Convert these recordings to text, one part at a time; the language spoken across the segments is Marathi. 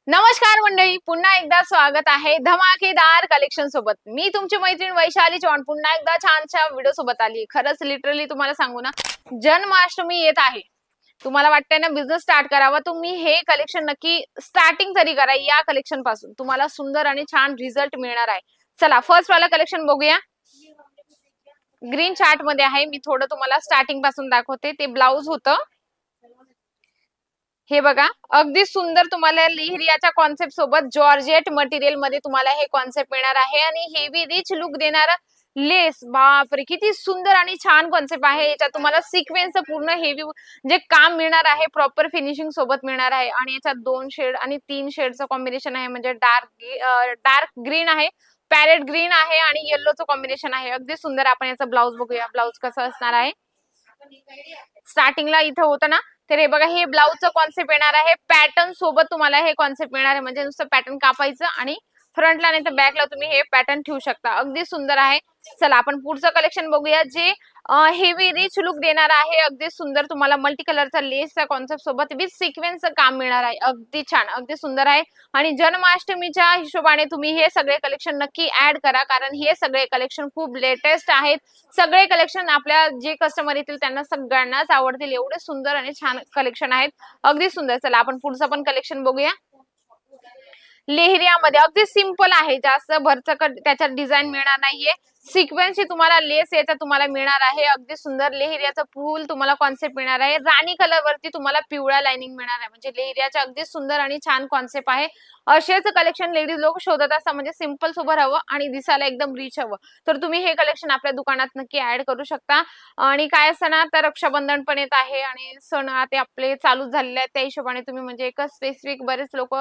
नमस्कार मंडळी, पुन्हा एकदा स्वागत आहे धमाकेदार कलेक्शन सोबत। मी तुमची मैत्रीण वैशाली चव्हाण पुन्हा एकदा छानशा व्हिडिओ सोबत आली। खरंच लिटरली तुम्हाला सांगू ना, जन्माष्टमी येत आहे। तुम्हाला वाटतंय ना बिझनेस स्टार्ट करावा, तुम्ही हे कलेक्शन नक्की स्टार्टिंग तरी करा। या कलेक्शन पासून तुम्हाला सुंदर आणि छान रिझल्ट मिळणार आहे। चला फर्स्ट वाला कलेक्शन बघूया। ग्रीन चार्ट मध्ये आहे। मी थोडं तुम्हाला स्टार्टिंग पासून दाखवते। ते ब्लाउज होतं। हे बघा, अगदी सुंदर तुम्हाला लेहरियाच्या कॉन्सेप्ट सोबत जॉर्जेट मटेरियल मध्ये तुम्हाला हे कॉन्सेप्ट मिळणार आहे आणि हेवी रिच लुक देणारा लेस। बापरे, किती सुंदर आणि छान कॉन्सेप्ट आहे। याच्यात तुम्हाला सिक्वेन्स पूर्ण हेवी जे काम मिळणार आहे, प्रॉपर फिनिशिंग सोबत मिळणार आहे आणि याच्यात 2 शेड आणि 3 शेडचं कॉम्बिनेशन आहे। म्हणजे डार्क ग्रीन आहे, पॅरेट ग्रीन आहे आणि येल्लोचं कॉम्बिनेशन आहे। अगदी सुंदर। आपण याचा ब्लाउज बघूया, ब्लाउज कसं असणार आहे। स्टार्टिंगला इथं होतं ना, तर हे बघा, हे ब्लाउजचं कॉन्सेप्ट येणार आहे। पॅटर्न सोबत तुम्हाला हे कॉन्सेप्ट मिळणार आहे। म्हणजे नुसतं पॅटर्न कापायचं आणि फ्रंटला नाही तर बॅकला तुम्ही हे पॅटर्न ठेवू शकता। अगदी सुंदर आहे। चला आपण पुढचं कलेक्शन बघूया, जे हेवी रिच लुक देणार आहे। अगदी सुंदर तुम्हाला मल्टी कलरचा लेसचा कॉन्सेप्ट सोबत विथ सिक्वेन्सचं काम मिळणार आहे। अगदी छान, अगदी सुंदर आहे। आणि जन्माष्टमीच्या हिशोबाने तुम्ही हे सगळे कलेक्शन नक्की ऍड करा, कारण हे सगळे कलेक्शन खूप लेटेस्ट आहेत। सगळे कलेक्शन आपल्या जे कस्टमर येतील त्यांना सगळ्यांनाच आवडतील, एवढे सुंदर आणि छान कलेक्शन आहेत। अगदी सुंदर। चला आपण पुढचं पण कलेक्शन बघूया। लेहरियामध्ये अगदी सिंपल आहे, जास्त भरचकट त्याच्यात डिझाइन मिळणार नाहीये। सिक्वेन्सची तुम्हाला लेस याचा तुम्हाला मिळणार आहे। अगदी सुंदर लेहरियाचं फुल तुम्हाला कॉन्सेप्ट मिळणार आहे। राणी कलर वरती तुम्हाला पिवळा लाइनिंग मिळणार आहे। म्हणजे लेहरियाचा अगदी सुंदर आणि छान कॉन्सेप्ट आहे। असेच कलेक्शन लेडीज लोक शोधत असतात, म्हणजे सिंपल सोबर हवं आणि दिसायला एकदम रिच हवं, तर तुम्ही हे कलेक्शन आपल्या दुकानात नक्की ऍड करू शकता। आणि काय असतं ना, तर रक्षाबंधन पण येत आहे आणि सण आता आपले चालू झालेले आहेत, त्या हिशोबाने तुम्ही म्हणजे एक स्पेसिफिक बरेच लोक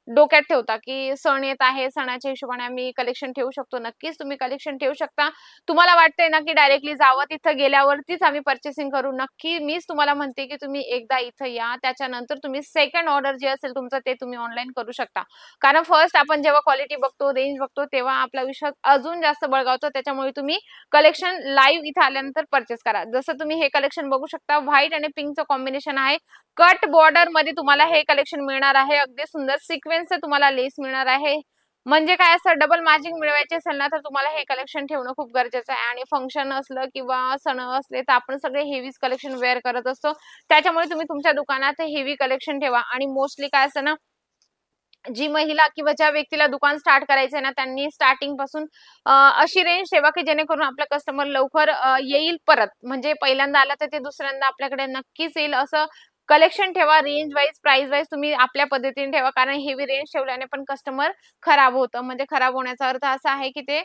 डोक्यात ठेवता की सण येत आहे, सणाच्या हिशोबाने आम्ही कलेक्शन ठेवू शकतो। नक्कीच तुम्ही कलेक्शन ठेवू शकता। तुम्हाला वाटतंय ना की डायरेक्टली जावं, तिथं गेल्यावरतीच आम्ही पर्चेसिंग करू, नक्की मीच तुम्हाला म्हणते की तुम्ही एकदा इथं या, त्याच्यानंतर तुम्ही सेकंड ऑर्डर जे असेल तुमचं ते तुम्ही ऑनलाईन करू शकता। कारण फर्स्ट आपण जेव्हा क्वालिटी बघतो, रेंज बघतो, तेव्हा आपला विश्वास अजून जास्त बळगावतो। त्याच्यामुळे तुम्ही कलेक्शन लाईव्ह इथे आल्यानंतर परचेस करा। जसं तुम्ही हे कलेक्शन बघू शकता, व्हाईट आणि पिंकचं कॉम्बिनेशन आहे। कट बॉर्डर मध्ये तुम्हाला हे कलेक्शन मिळणार आहे। अगदी सुंदर सिक्वेन्सचं तुम्हाला लेस मिळणार आहे। म्हणजे काय, असं डबल मॅचिंग मिळवायची असेल ना, तर तुम्हाला हे कलेक्शन ठेवणं खूप गरजेचं आहे। आणि फंक्शन असलं किंवा सण असले तर आपण सगळे हेवीच कलेक्शन वेअर करत असतो, त्याच्यामुळे तुम्ही तुमच्या दुकानात हेवी कलेक्शन ठेवा। आणि मोस्टली काय असतं ना, जी महिला किंवा ज्या व्यक्तीला दुकान स्टार्ट करायचंय ना, त्यांनी स्टार्टिंग पासून अशी रेंज ठेवा की जेणेकरून आपला कस्टमर लवकर येईल परत। म्हणजे पहिल्यांदा आला तर ते दुसऱ्यांदा आपल्याकडे नक्कीच येईल, असं कलेक्शन ठेवा। रेंज वाईज, प्राइस वाईज तुम्ही आपल्या पद्धतीने ठेवा, कारण हेवी रेंज ठेवल्याने पण कस्टमर खराब होतं। म्हणजे खराब होण्याचा अर्थ असा आहे की ते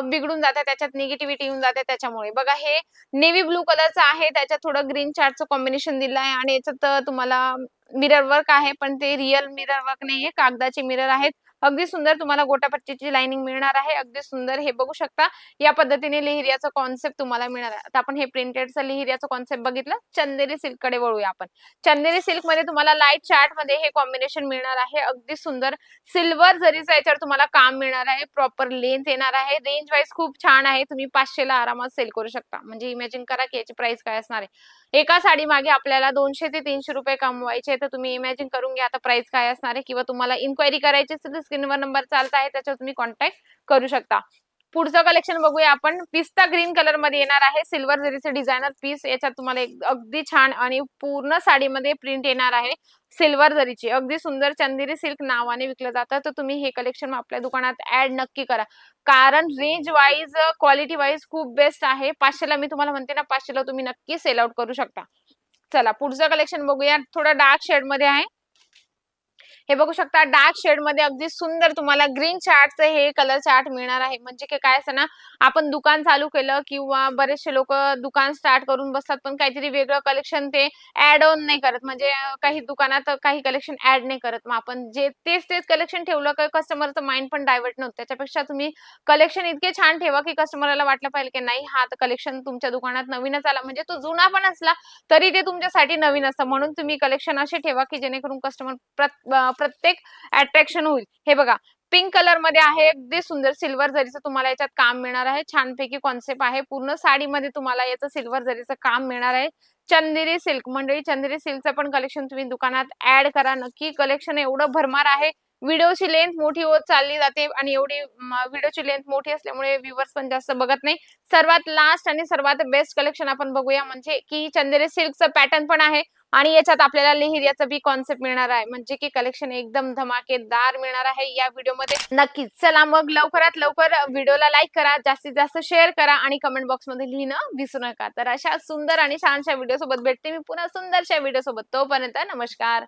बिघडून जातं, त्याच्यात निगेटिव्हिटी येऊन जाते। त्याच्यामुळे बघा, हे नेव्ही ब्लू कलरचं आहे, त्याच्यात थोडं ग्रीन चार्टचं कॉम्बिनेशन दिलं आहे आणि याच्यात तुम्हाला मिरर वर्क आहे, पण ते रिअल मिरर वर्क नाहीये, कागदाचे मिरर आहेत। अगदी सुंदर तुम्हाला गोटापट्टीची लाइनिंग मिळणार आहे। अगदी सुंदर, हे बघू शकता। या पद्धतीने लेहरियाचा कॉन्सेप्ट तुम्हाला मिळणार आहे। आता आपण हे प्रिंटेडचं लेहरियाचं कॉन्सेप्ट बघितलं, चंदेरी सिल्क कडे वळूया आपण। चंदेरी सिल्क मध्ये तुम्हाला लाईट चार्ट मध्ये हे कॉम्बिनेशन मिळणार आहे। अगदी सुंदर सिल्वर जरीचं याच्यावर तुम्हाला काम मिळणार आहे। प्रॉपर लेंथ येणार आहे। रेंज वाईज खूप छान आहे। तुम्ही 500 ला आरामात सेल करू शकता। म्हणजे इमॅजिन करा की याची प्राइस काय असणार आहे। एका साडी मागे आपल्याला 200 ते 300 रुपये कमवायचे, तर तुम्ही इमॅजिन करून घ्या आता प्राइस काय असणार आहे। किंवा तुम्हाला इन्क्वायरी करायची असेल तर स्क्रीनवर नंबर चालत आहे, त्याच्यावर तुम्ही कॉन्टॅक्ट करू शकता। पुढचं कलेक्शन बघूया आपण। पिस्ता ग्रीन कलर मध्ये येणार आहे, सिल्वर जरीचे डिझायनर पीस। याच्यात तुम्हाला एक अगदी छान आणि पूर्ण साडीमध्ये प्रिंट येणार आहे सिल्वर जरीची। अगदी सुंदर, चंदेरी सिल्क नावाने विकलं जातं, तर तुम्ही हे कलेक्शन आपल्या दुकानात ऍड नक्की करा, कारण रेंज वाईज, क्वालिटी वाईज खूप बेस्ट आहे। 500 ला मी तुम्हाला म्हणते ना, 500 ला तुम्ही नक्की सेल आउट करू शकता। चला पुढचं कलेक्शन बघूया। थोडं डार्क शेड मध्ये आहे, हे बघू शकता। डार्क शेड मध्ये अगदी सुंदर तुम्हाला ग्रीन चार्टचं हे कलर चार्ट मिळणार आहे। म्हणजे की काय असं ना, आपण दुकान चालू केलं किंवा बरेचसे लोक दुकान स्टार्ट करून बसतात, पण काहीतरी वेगळं कलेक्शन ते ऍड ऑन नाही करत। म्हणजे काही दुकानात काही कलेक्शन ऍड नाही करत, मग आपण जे तेच तेच कलेक्शन ठेवलं का कस्टमरचं माइंड पण डायव्हर्ट नव्हतं। त्याच्यापेक्षा तुम्ही कलेक्शन इतके छान ठेवा की कस्टमरला वाटलं पाहिजे की नाही, हा कलेक्शन तुमच्या दुकानात नवीनच आला, म्हणजे तो जुना पण असला तरी ते तुमच्यासाठी नवीन असतं। म्हणून तुम्ही कलेक्शन असे ठेवा की जेणेकरून कस्टमर प्रत्येक अट्रॅक्शन होईल। हे बघा, पिंक कलर मध्ये आहे, अगदी सुंदर सिल्वर जरीचं तुम्हाला याच्यात काम मिळणार आहे। छानपैकी कॉन्सेप्ट आहे। पूर्ण साडीमध्ये तुम्हाला याचं सिल्वर जरीचं काम मिळणार आहे। चंदेरी सिल्क, मंडळी चंदेरी सिल्कचं पण कलेक्शन तुम्ही दुकानात ऍड करा नक्की। कलेक्शन एवढं भरमार आहे व्हिडिओची लेंथ मोठी होत चालली जाते आणि एवढी व्हिडिओची लेंथ मोठी असल्यामुळे व्ह्यूअर्स पण जास्त बघत नाही. सर्वात लास्ट आणि सर्वात बेस्ट कलेक्शन आपण बघूया, म्हणजे की चंदेरी सिल्कचं पॅटर्न पण आहे आणि याच्यात आपल्याला लेहेरियाचं बी कॉन्सेप्ट मिळणार आहे, म्हणजे की कलेक्शन एकदम धमाकेदार मिळणार आहे या व्हिडिओमध्ये. नक्कीच चला मग लवकरात लवकर व्हिडिओला लाईक करा, जास्तीत जास्त शेअर करा आणि कमेंट बॉक्समध्ये लिहिणं विसरू नका. तर अशा सुंदर आणि छानशा व्हिडिओ सोबत भेटते मी पुन्हा सुंदरशा व्हिडिओ सोबत. तोपर्यंत नमस्कार.